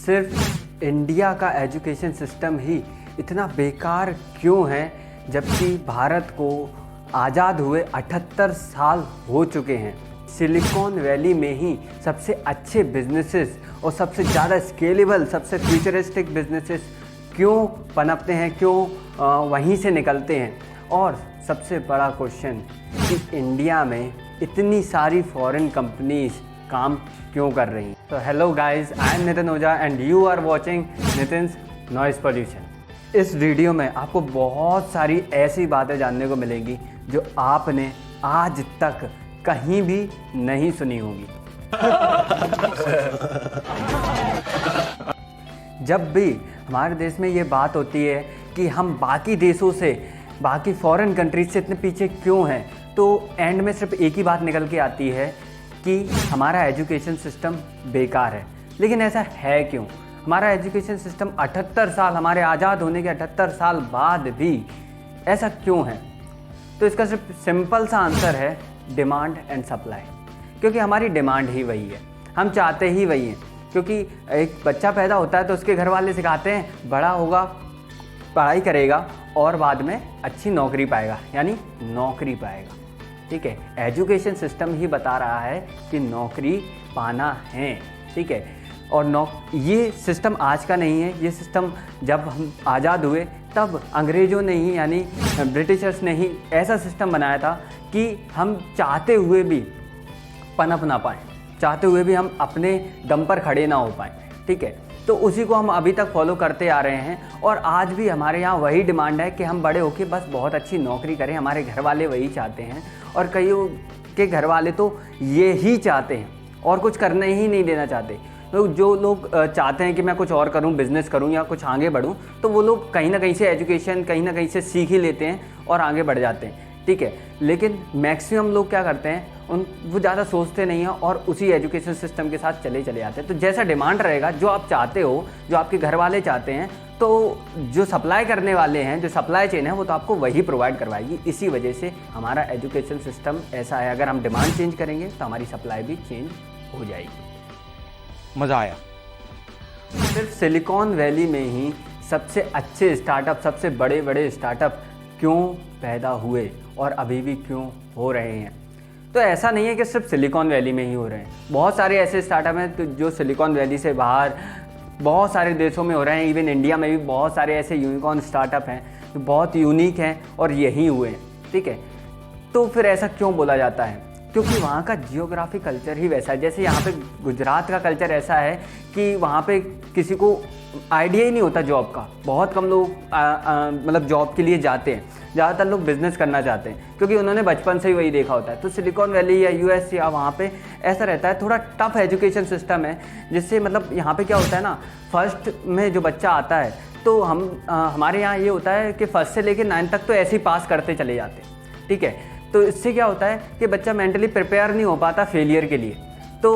सिर्फ इंडिया का education system ही इतना बेकार क्यों है, जबकि भारत को आज़ाद हुए 78 साल हो चुके हैं। सिलिकॉन वैली में ही सबसे अच्छे बिजनेसेस और सबसे ज़्यादा स्केलेबल, सबसे फ्यूचरिस्टिक बिजनेसेस क्यों पनपते हैं, क्यों वहीं से निकलते हैं। और सबसे बड़ा क्वेश्चन कि इंडिया में इतनी सारी फॉरेन कंपनीज काम क्यों कर रही हैं। तो hello guys, I am Nitin Ojha and you are watching Nitin's noise pollution. इस वीडियो में आपको बहुत सारी ऐसी बातें जानने को मिलेंगी जो आपने आज तक कहीं भी नहीं सुनी होगी। जब भी हमारे देश में ये बात होती है कि हम बाकी देशों से, बाकी फॉरेन कंट्रीज से इतने पीछे क्यों हैं, तो एंड में सिर्फ एक ही बात निकल के आती है कि हमारा एजुकेशन सिस्टम बेकार है। लेकिन ऐसा है क्यों? हमारा एजुकेशन सिस्टम 78 साल, हमारे आज़ाद होने के 78 साल बाद भी ऐसा क्यों है? तो इसका सिर्फ सिंपल सा आंसर है डिमांड एंड सप्लाई। क्योंकि हमारी डिमांड ही वही है, हम चाहते ही वही हैं। क्योंकि एक बच्चा पैदा होता है तो उसके घर वाले सिखाते हैं बड़ा होगा, पढ़ाई करेगा और बाद में अच्छी नौकरी पाएगा, यानी नौकरी पाएगा। ठीक है, एजुकेशन सिस्टम ही बता रहा है कि नौकरी पाना है। ठीक है, और ये सिस्टम आज का नहीं है। ये सिस्टम जब हम आज़ाद हुए तब अंग्रेज़ों ने ही, यानी ब्रिटिशर्स ने ही ऐसा सिस्टम बनाया था कि हम चाहते हुए भी पनप ना पाएँ, चाहते हुए भी हम अपने दम पर खड़े ना हो पाएँ। ठीक है, तो उसी को हम अभी तक फॉलो करते आ रहे हैं और आज भी हमारे यहाँ वही डिमांड है कि हम बड़े होके बस बहुत अच्छी नौकरी करें। हमारे घर वाले वही चाहते हैं और कईयों के घर वाले तो ये ही चाहते हैं और कुछ करने ही नहीं देना चाहते। तो जो लोग चाहते हैं कि मैं कुछ और करूं, बिज़नेस करूं या कुछ आगे बढ़ूं, तो वो लोग कहीं ना कहीं से एजुकेशन कहीं ना कहीं से सीख ही लेते हैं और आगे बढ़ जाते हैं। ठीक है, लेकिन मैक्सिमम लोग क्या करते हैं, वो ज़्यादा सोचते नहीं हैं और उसी एजुकेशन सिस्टम के साथ चले जाते हैं। तो जैसा डिमांड रहेगा, जो आप चाहते हो, जो आपके घर वाले चाहते हैं, तो जो सप्लाई करने वाले हैं, जो सप्लाई चेन है, वो तो आपको वही प्रोवाइड करवाएगी। इसी वजह से हमारा एजुकेशन सिस्टम ऐसा है। अगर हम डिमांड चेंज करेंगे तो हमारी सप्लाई भी चेंज हो जाएगी। मज़ा आया। सिर्फ सिलिकॉन वैली में ही सबसे अच्छे स्टार्टअप, सबसे बड़े बड़े स्टार्टअप क्यों पैदा हुए और अभी भी क्यों हो रहे हैं? तो ऐसा नहीं है कि सिर्फ सिलिकॉन वैली में ही हो रहे हैं। बहुत सारे ऐसे स्टार्टअप हैं जो सिलिकॉन वैली से बाहर बहुत सारे देशों में हो रहे हैं। इवन इंडिया में भी बहुत सारे ऐसे यूनिकॉर्न स्टार्टअप हैं जो बहुत यूनिक हैं और यही हुए हैं। ठीक है, तो फिर ऐसा क्यों बोला जाता है? क्योंकि वहाँ का जियोग्राफी कल्चर ही वैसा है। जैसे यहाँ पे गुजरात का कल्चर ऐसा है कि वहाँ पे किसी को आइडिया ही नहीं होता जॉब का। बहुत कम लोग मतलब जॉब के लिए जाते हैं। ज़्यादातर लोग बिज़नेस करना चाहते हैं क्योंकि उन्होंने बचपन से ही वही देखा होता है। तो सिलिकॉन वैली या यूएस या वहाँ पे ऐसा रहता है, थोड़ा टफ एजुकेशन सिस्टम है। जिससे मतलब यहाँ पे क्या होता है ना, फर्स्ट में जो बच्चा आता है तो हमारे यहाँ ये होता है कि फर्स्ट से लेकर 9 तक तो ऐसे ही पास करते चले जाते हैं। ठीक है, तो इससे क्या होता है कि बच्चा मेंटली प्रिपेयर नहीं हो पाता फेलियर के लिए। तो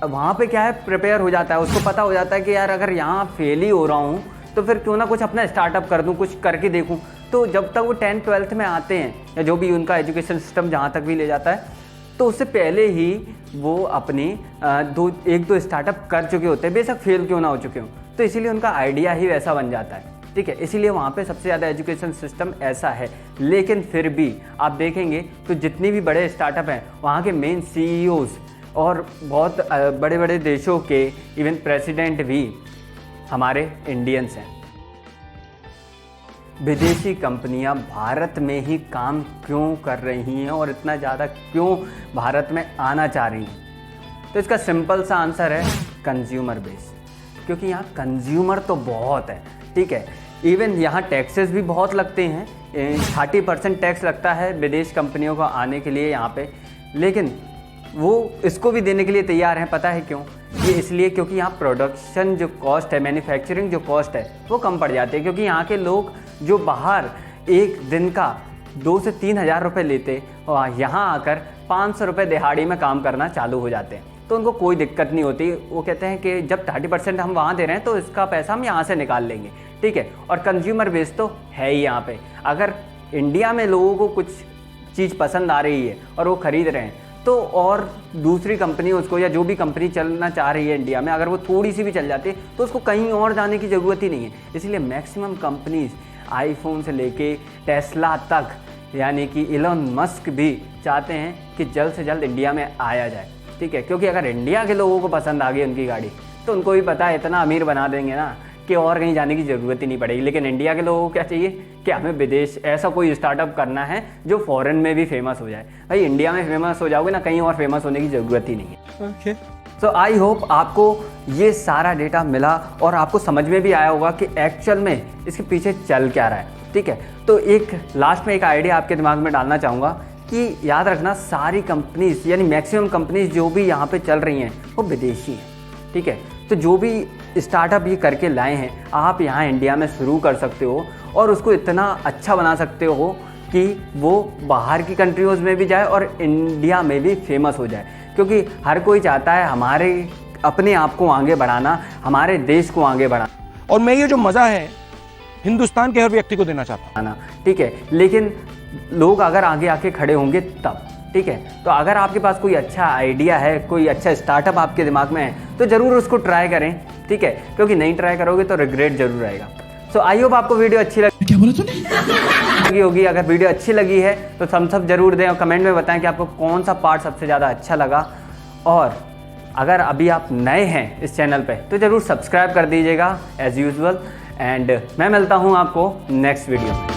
वहाँ पे क्या है, प्रिपेयर हो जाता है, उसको पता हो जाता है कि यार अगर यहाँ फेल ही हो रहा हूँ तो फिर क्यों ना कुछ अपना स्टार्टअप कर दूँ, कुछ करके देखूँ। तो जब तक वो 10th 12th में आते हैं या जो भी उनका एजुकेशन सिस्टम जहाँ तक भी ले जाता है, तो उससे पहले ही वो अपनी एक दो स्टार्टअप कर चुके होते हैं, बेशक फेल क्यों ना हो चुके हों। तो इसीलिए उनका आइडिया ही वैसा बन जाता है। ठीक है, इसीलिए वहाँ पे सबसे ज़्यादा एजुकेशन सिस्टम ऐसा है। लेकिन फिर भी आप देखेंगे तो जितने भी बड़े स्टार्टअप हैं, वहाँ के मेन CEOs और बहुत बड़े बड़े देशों के इवन प्रेसिडेंट भी हमारे इंडियंस हैं। विदेशी कंपनियां भारत में ही काम क्यों कर रही हैं और इतना ज़्यादा क्यों भारत में आना चाह रही हैं? तो इसका सिंपल सा आंसर है कंज्यूमर बेस। क्योंकि यहाँ कंज्यूमर तो बहुत है। ठीक है, इवन यहाँ टैक्सेस भी बहुत लगते हैं। 30% टैक्स लगता है विदेश कंपनियों को आने के लिए यहाँ पे। लेकिन वो इसको भी देने के लिए तैयार हैं। पता है क्यों? ये इसलिए क्योंकि यहाँ प्रोडक्शन जो कॉस्ट है, मैन्युफैक्चरिंग जो कॉस्ट है, वो कम पड़ जाती है। क्योंकि यहाँ के लोग जो बाहर एक दिन का 2 से 3 हज़ार रुपये लेते, और यहाँ आकर 500 रुपये दिहाड़ी में काम करना चालू हो जाते हैं। तो उनको कोई दिक्कत नहीं होती। वो कहते हैं कि जब 30% हम वहाँ दे रहे हैं तो इसका पैसा हम यहाँ से निकाल लेंगे। ठीक है, और कंज्यूमर बेस तो है ही यहाँ पे। अगर इंडिया में लोगों को कुछ चीज़ पसंद आ रही है और वो ख़रीद रहे हैं, तो और दूसरी कंपनी उसको या जो भी कंपनी चलना चाह रही है इंडिया में, अगर वो थोड़ी सी भी चल जाती है तो उसको कहीं और जाने की ज़रूरत ही नहीं है। इसलिए मैक्सिमम कंपनीज आईफोन से लेके टेस्ला तक, यानी कि इलॉन मस्क भी चाहते हैं कि जल्द से जल्द इंडिया में आया जाए, ठीक है। क्योंकि अगर इंडिया के लोगों को पसंद आ गई उनकी गाड़ी तो उनको भी पता है इतना अमीर बना देंगे ना कि और कहीं जाने की ज़रूरत ही नहीं पड़ेगी। लेकिन इंडिया के लोगों को क्या चाहिए कि हमें विदेश ऐसा कोई स्टार्टअप करना है जो फॉरेन में भी फेमस हो जाए। भाई इंडिया में फेमस हो जाओगे ना, कहीं और फेमस होने की ज़रूरत ही नहीं है। Okay. सो आई होप आपको ये सारा डेटा मिला और आपको समझ में भी आया होगा कि एक्चुअल में इसके पीछे चल क्या रहा है, ठीक है। तो एक लास्ट में एक आइडिया आपके दिमाग में डालना चाहूँगा कि याद रखना, सारी कंपनीज यानी मैक्सिमम कंपनीज जो भी यहाँ पे चल रही हैं वो विदेशी हैं, ठीक है। तो जो भी स्टार्टअप ये करके लाए हैं आप यहाँ इंडिया में शुरू कर सकते हो और उसको इतना अच्छा बना सकते हो कि वो बाहर की कंट्रीज़ में भी जाए और इंडिया में भी फेमस हो जाए। क्योंकि हर कोई चाहता है हमारे अपने आप को आगे बढ़ाना, हमारे देश को आगे बढ़ाना, और मैं ये जो मज़ा है हिंदुस्तान के हर व्यक्ति को देना चाहता हूँ, ठीक है। लेकिन लोग अगर आगे आके खड़े होंगे तब, ठीक है। तो अगर आपके पास कोई अच्छा आइडिया है, कोई अच्छा स्टार्टअप आपके दिमाग में है तो ज़रूर उसको ट्राई करें, ठीक है। क्योंकि नहीं ट्राई करोगे तो रिग्रेट जरूर आएगा। सो आई होप आपको वीडियो अच्छी लगी, क्या बोला तूने? होगी। अगर वीडियो अच्छी लगी है तो थम्स अप जरूर दें और कमेंट में बताएं कि आपको कौन सा पार्ट सबसे ज़्यादा अच्छा लगा। और अगर अभी आप नए हैं इस चैनल पे तो ज़रूर सब्सक्राइब कर दीजिएगा एज़ यूजुअल। एंड मैं मिलता हूँ आपको नेक्स्ट वीडियो में।